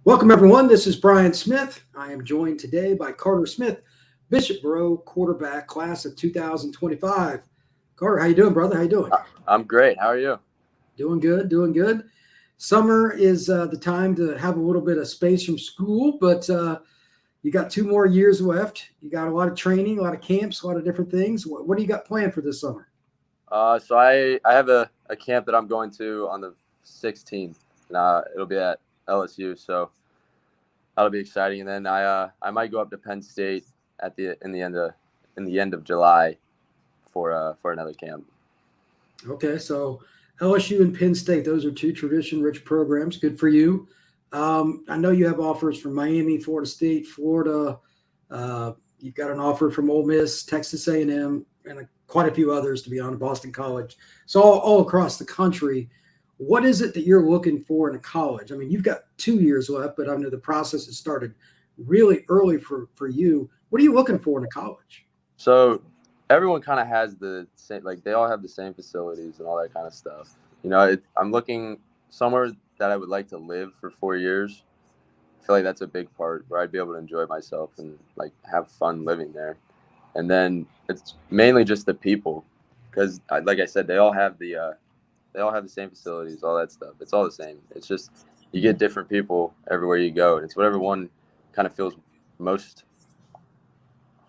Welcome, everyone. This is Brian Smith. I am joined today by Carter Smith, Bishop Verot quarterback, class of 2025. Carter, how you doing, brother? How you doing? I'm great. How are you? Doing good, doing good. Summer is the time to have a little bit of space from school, but you got 2 more years left. You got a lot of training, a lot of camps, a lot of different things. What do you got planned for this summer? So I have a camp that I'm going to on the 16th. It'll be at LSU, so that'll be exciting. And then I might go up to Penn State at in the end of July for another camp. Okay, so LSU and Penn State, those are two tradition-rich programs. Good for you. I know you have offers from Miami, Florida State, Florida. You've got an offer from Ole Miss, Texas A&M, and quite a few others, to be honest, Boston College. So all across the country. What is it that you're looking for in a college? I mean, you've got 2 years left, but I know the process has started really early for you. What are you looking for in a college? So everyone kind of has the same, like they all have the same facilities and all that kind of stuff. I'm looking somewhere that I would like to live for 4 years. I feel like that's a big part where I'd be able to enjoy myself and like have fun living there. And then it's mainly just the people, because like I said, they all have the same facilities, all that stuff. It's all the same. It's just you get different people everywhere you go, and it's whatever one kind of feels most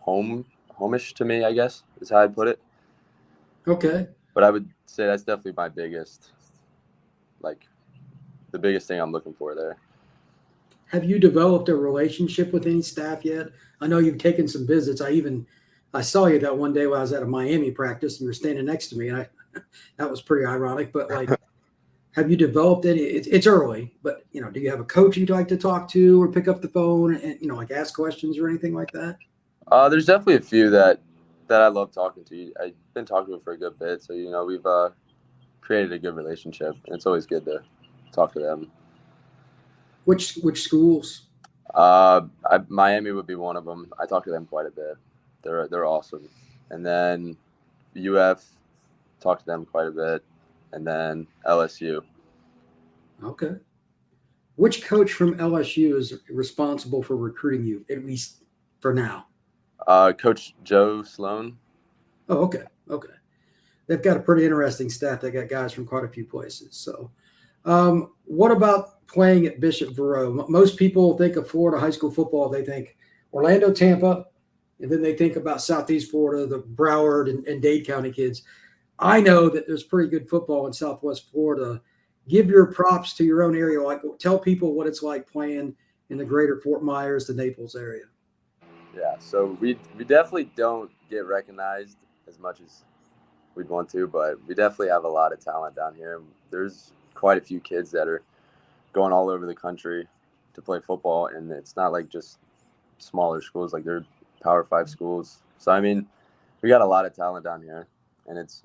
homish to me, I guess, is how I'd put it. Okay. But I would say that's definitely my biggest, like, the biggest thing I'm looking for there. Have you developed a relationship with any staff yet? I know you've taken some visits. I saw you that one day when I was at a Miami practice and you were standing next to me, and that was pretty ironic. But like, have you developed any? It's early, but do you have a coach you'd like to talk to or pick up the phone and like ask questions or anything like that? There's definitely a few that I love talking to. I've been talking to them for a good bit, so we've created a good relationship, and it's always good to talk to them. Which schools? Miami would be one of them. I talk to them quite a bit. They're awesome. And then UF, talk to them quite a bit. And then LSU. Okay. Which coach from LSU is responsible for recruiting you, at least for now? Coach Joe Sloan. Oh, okay. Okay. They've got a pretty interesting staff. They got guys from quite a few places. So, what about playing at Bishop Verot? Most people think of Florida high school football. They think Orlando, Tampa, and then they think about Southeast Florida, the Broward and Dade County kids. I know that there's pretty good football in Southwest Florida. Give your props to your own area. Like, tell people what it's like playing in the greater Fort Myers, the Naples area. Yeah, so we definitely don't get recognized as much as we'd want to, but we definitely have a lot of talent down here. There's quite a few kids that are going all over the country to play football, and it's not like just smaller schools, like they're Power 5 schools. So I mean, we got a lot of talent down here, and it's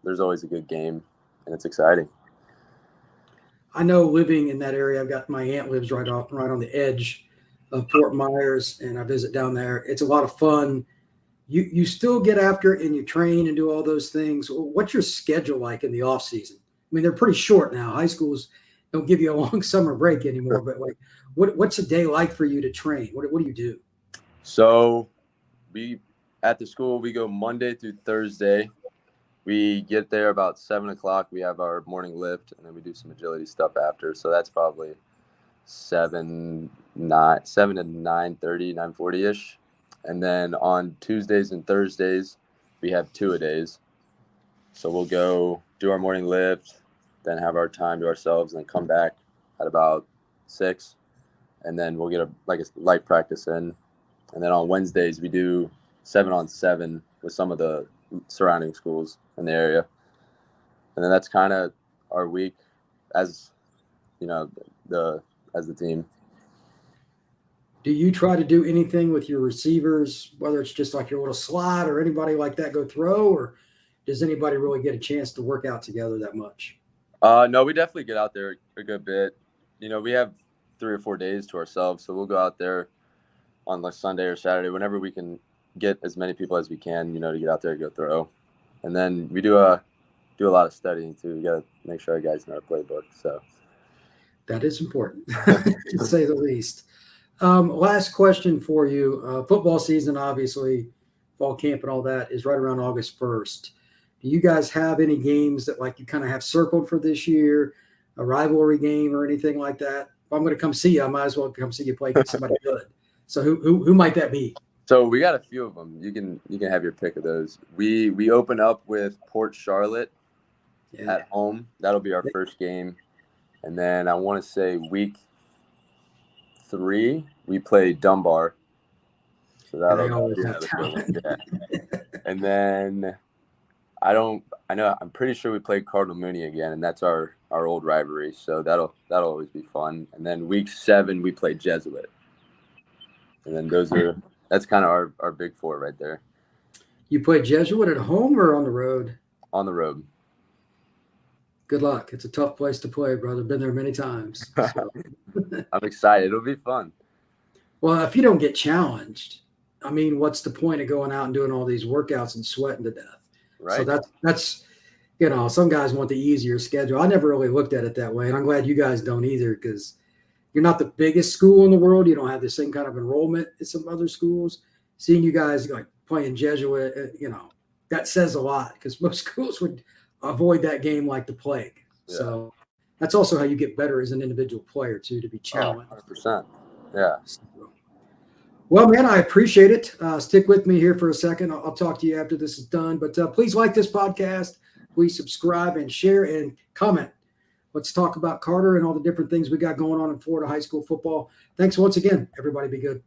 there's always a good game, and it's exciting. I know living in that area, I've got my aunt lives right on the edge of Fort Myers, and I visit down there. It's a lot of fun. You still get after it and you train and do all those things. What's your schedule like in the off season? I mean, they're pretty short now. High schools don't give you a long summer break anymore. But like, what's a day like for you to train? What do you do? So at the school, we go Monday through Thursday. We get there about 7:00. We have our morning lift, and then we do some agility stuff after. So that's probably 7 to 9:30, 9:40-ish. And then on Tuesdays and Thursdays, we have 2-a-days. So we'll go do our morning lift, then have our time to ourselves, and then come back at about 6. And then we'll get a light practice in. And then on Wednesdays, we do 7-on-7 with some of the surrounding schools in the area. And then that's kind of our week as the team. Do you try to do anything with your receivers, whether it's just like your little slot or anybody like that go throw, or does anybody really get a chance to work out together that much? No, we definitely get out there a good bit. We have 3 or 4 days to ourselves, so we'll go out there on like Sunday or Saturday, whenever we can get as many people as we can, to get out there and go throw. And then we do a lot of studying too. We got to make sure our guys know our playbook. So That is important, to say the least. Last question for you. Football season, obviously, fall camp and all that is right around August 1st. Do you guys have any games that like you kind of have circled for this year, a rivalry game or anything like that? If I'm going to come see you, I might as well come see you play against somebody good. So who might that be? So we got a few of them. You can have your pick of those. We open up with Port Charlotte at home. That'll be our first game. And then I want to say week 3, we play Dunbar. So that'll be another good one. Yeah. And then I'm pretty sure we play Cardinal Mooney again, and that's our old rivalry. So that'll always be fun. And then week 7, we play Jesuit. And then that's kind of our big 4 right there. You play Jesuit at home or on the road? On the road. Good luck. It's a tough place to play, brother. Been there many times. So. I'm excited. It'll be fun. Well, if you don't get challenged, I mean, what's the point of going out and doing all these workouts and sweating to death? Right. So that's some guys want the easier schedule. I never really looked at it that way, and I'm glad you guys don't either, because you're not the biggest school in the world. You don't have the same kind of enrollment as some other schools. Seeing you guys like playing Jesuit, that says a lot, because most schools would avoid that game like the plague. Yeah. So that's also how you get better as an individual player too, to be challenged. 100%. Yeah. Well, man, I appreciate it. Stick with me here for a second. I'll talk to you after this is done. But please like this podcast. Please subscribe and share and comment. Let's talk about Carter and all the different things we got going on in Florida high school football. Thanks once again. Everybody be good.